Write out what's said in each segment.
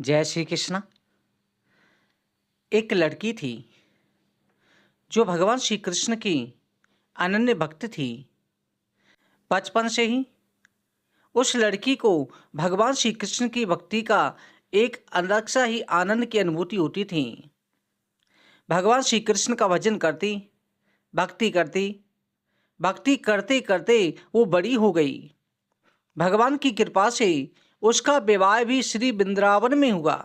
जय श्री कृष्ण। एक लड़की थी जो भगवान श्री कृष्ण की अनन्य भक्त थी। बचपन से ही उस लड़की को भगवान श्री कृष्ण की भक्ति का एक अलग सा ही आनंद की अनुभूति होती थी। भगवान श्री कृष्ण का भजन करती, भक्ति करते करते वो बड़ी हो गई। भगवान की कृपा से उसका विवाह भी श्री वृंदावन में हुआ।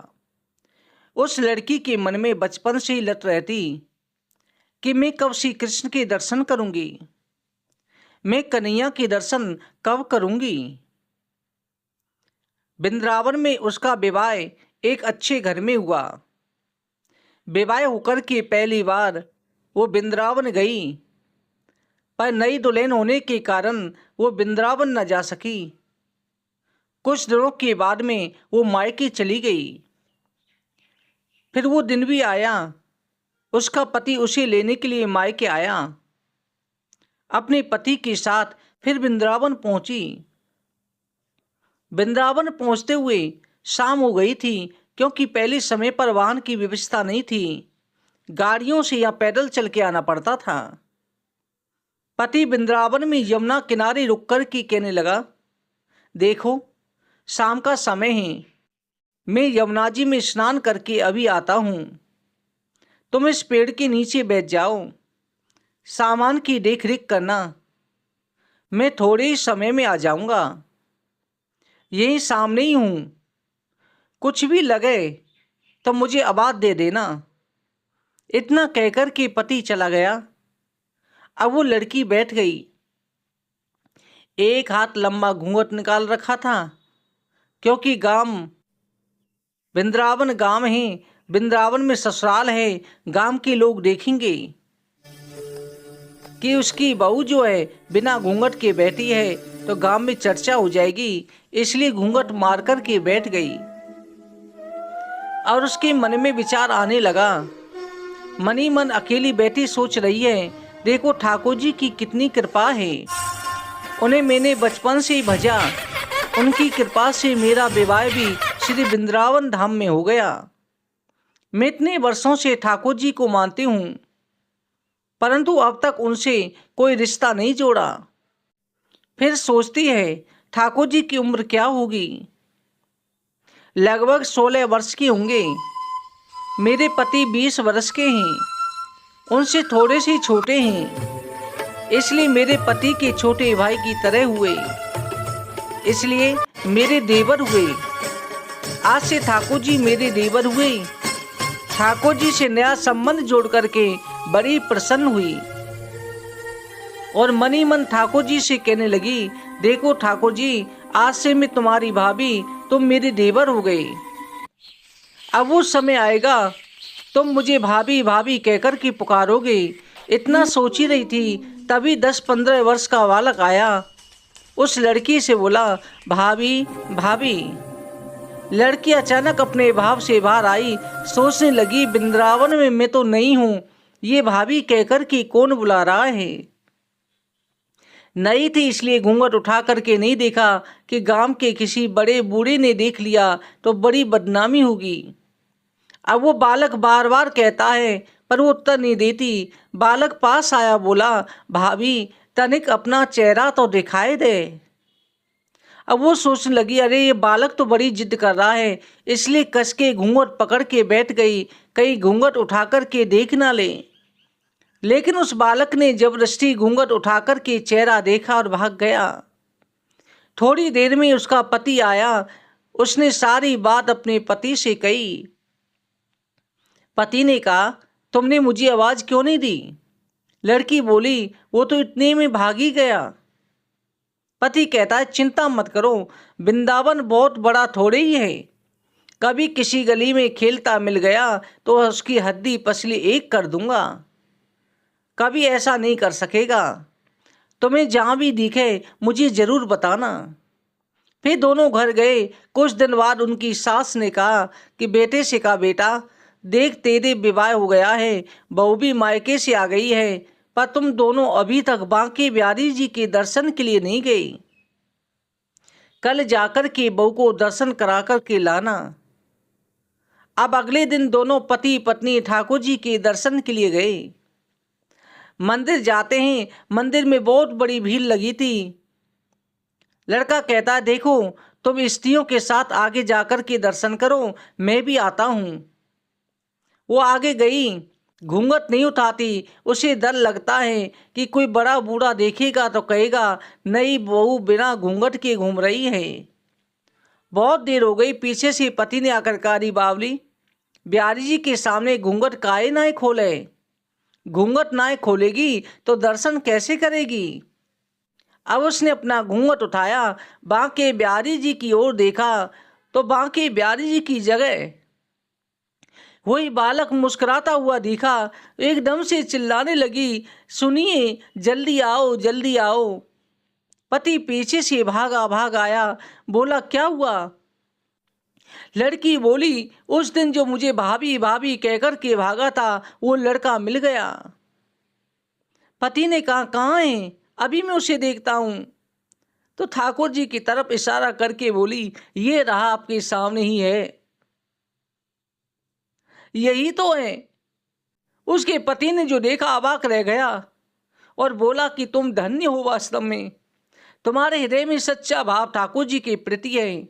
उस लड़की के मन में बचपन से ही लत रहती कि मैं कब श्री कृष्ण के दर्शन करूंगी, मैं कन्हैया के दर्शन कब करूंगी। वृंदावन में उसका विवाह एक अच्छे घर में हुआ। विवाह होकर के पहली बार वो वृंदावन गई, पर नई दुल्हन होने के कारण वो वृंदावन न जा सकी। कुछ दिनों के बाद में वो मायके चली गई। फिर वो दिन भी आया, उसका पति उसे लेने के लिए मायके आया। अपने पति के साथ फिर वृंदावन पहुंची। वृंदावन पहुंचते हुए शाम हो गई थी, क्योंकि पहले समय पर वाहन की व्यवस्था नहीं थी। गाड़ियों से या पैदल चल के आना पड़ता था। पति वृंदावन में यमुना किनारे रुक कर के कहने लगा, देखो शाम का समय है, मैं यमुना जी में स्नान करके अभी आता हूँ। तुम इस पेड़ के नीचे बैठ जाओ, सामान की देख रेख करना, मैं थोड़े ही समय में आ जाऊंगा। यहीं सामने ही हूँ, कुछ भी लगे तो मुझे आवाज दे देना। इतना कहकर के पति चला गया। अब वो लड़की बैठ गई। एक हाथ लंबा घूंघट निकाल रखा था, क्योंकि गांव वृंदावन गांव है, वृंदावन में ससुराल है। गांव के लोग देखेंगे कि उसकी बहू जो है बिना घूंघट के बैठी है, तो गांव में चर्चा हो जाएगी। इसलिए घूंघट मार कर के बैठ गई। और उसके मन में विचार आने लगा। मन ही मन अकेली बैठी सोच रही है, देखो ठाकुर जी की कितनी कृपा है, उन्हें मैंने बचपन से ही भजा, उनकी कृपा से मेरा विवाह भी श्री वृंदावन धाम में हो गया। मैं इतने वर्षों से ठाकुर जी को मानती हूँ, परंतु अब तक उनसे कोई रिश्ता नहीं जोड़ा। फिर सोचती है, ठाकुर जी की उम्र क्या होगी, लगभग 16 वर्ष के होंगे। मेरे पति 20 वर्ष के हैं, उनसे थोड़े से छोटे हैं, इसलिए मेरे पति के छोटे भाई की तरह हुए, इसलिए मेरे देवर हुए। आज से ठाकुर जी मेरे देवर हुए। ठाकुर जी से नया संबंध जोड़ करके बड़ी प्रसन्न हुई और मन ही मन ठाकुर जी से कहने लगी, देखो ठाकुर जी, आज से मैं तुम्हारी भाभी, तुम मेरे देवर हो गए। अब वो समय आएगा तुम मुझे भाभी भाभी कहकर के पुकारोगे। इतना सोच ही रही थी, तभी 10-15 वर्ष का बालक आया। उस लड़की से बोला, भाभी भाभी। लड़की अचानक अपने भाव से बाहर आई। सोचने लगी, वृंदावन में मैं तो नहीं हूँ, ये भाभी कहकर के कौन बुला रहा है। नई थी इसलिए घूंघट उठा करके नहीं देखा कि गांव के किसी बड़े बूढ़े ने देख लिया तो बड़ी बदनामी होगी। अब वो बालक बार बार कहता है, पर वो उत्तर नहीं देती। बालक पास आया, बोला, भाभी तनिक अपना चेहरा तो दिखाई दे। अब वो सोचने लगी, अरे ये बालक तो बड़ी जिद कर रहा है, इसलिए कस के घूंघट पकड़ के बैठ गई, कहीं घूंघट उठा कर के देख ना ले। लेकिन उस बालक ने जबरदस्ती घूंघट उठा कर के चेहरा देखा और भाग गया। थोड़ी देर में उसका पति आया। उसने सारी बात अपने पति से कही। पति ने कहा, तुमने मुझे आवाज क्यों नहीं दी। लड़की बोली, वो तो इतने में भाग ही गया। पति कहता है, चिंता मत करो, वृंदावन बहुत बड़ा थोड़े ही है, कभी किसी गली में खेलता मिल गया तो उसकी हड्डी पसली एक कर दूंगा, कभी ऐसा नहीं कर सकेगा। तुम्हें जहाँ भी दिखे मुझे जरूर बताना। फिर दोनों घर गए। कुछ दिन बाद उनकी सास ने कहा कि बेटे से कहा, बेटा देख तेरे विवाह हो गया है, बहू भी मायके से आ गई है, पर तुम दोनों अभी तक बांके बिहारी जी के दर्शन के लिए नहीं गए। कल जाकर के बहू को दर्शन करा कर के लाना। अब अगले दिन दोनों पति पत्नी ठाकुर जी के दर्शन के लिए गए। मंदिर जाते हैं, मंदिर में बहुत बड़ी भीड़ लगी थी। लड़का कहता, देखो तुम स्त्रियों के साथ आगे जाकर के दर्शन करो, मैं भी आता हूं। वो आगे गई, घूंघट नहीं उठाती। उसे डर लगता है कि कोई बड़ा बूढ़ा देखेगा तो कहेगा, नई बहू बिना घूंघट के घूम रही है। बहुत देर हो गई। पीछे से पति ने आकर कहा, अरे बावली, बिहारी जी के सामने घूंघट काहे ना खोले? घूंघट ना खोलेगी तो दर्शन कैसे करेगी? अब उसने अपना घूंघट उठाया, बांके बिहारी जी की ओर देखा तो बांके बिहारी जी की जगह वही बालक मुस्कुराता हुआ दिखा। एकदम से चिल्लाने लगी, सुनिए, जल्दी आओ, जल्दी आओ। पति पीछे से भाग आया, बोला, क्या हुआ? लड़की बोली, उस दिन जो मुझे भाभी भाभी कहकर के भागा था, वो लड़का मिल गया। पति ने कहा, कहाँ है? अभी मैं उसे देखता हूं। तो ठाकुर जी की तरफ इशारा करके बोली, ये रहा, आपके सामने ही है, यही तो है। उसके पति ने जो देखा अवाक रह गया और बोला कि तुम धन्य हो, वास्तव में तुम्हारे हृदय में सच्चा भाव ठाकुर जी के प्रति है।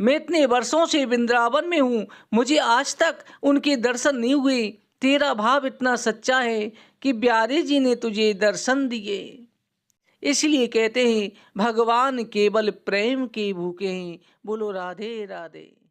मैं इतने वर्षों से वृंदावन में हूँ, मुझे आज तक उनके दर्शन नहीं हुए। तेरा भाव इतना सच्चा है कि बिहारी जी ने तुझे दर्शन दिए। इसलिए कहते हैं, भगवान केवल प्रेम के भूखे हैं। बोलो राधे राधे।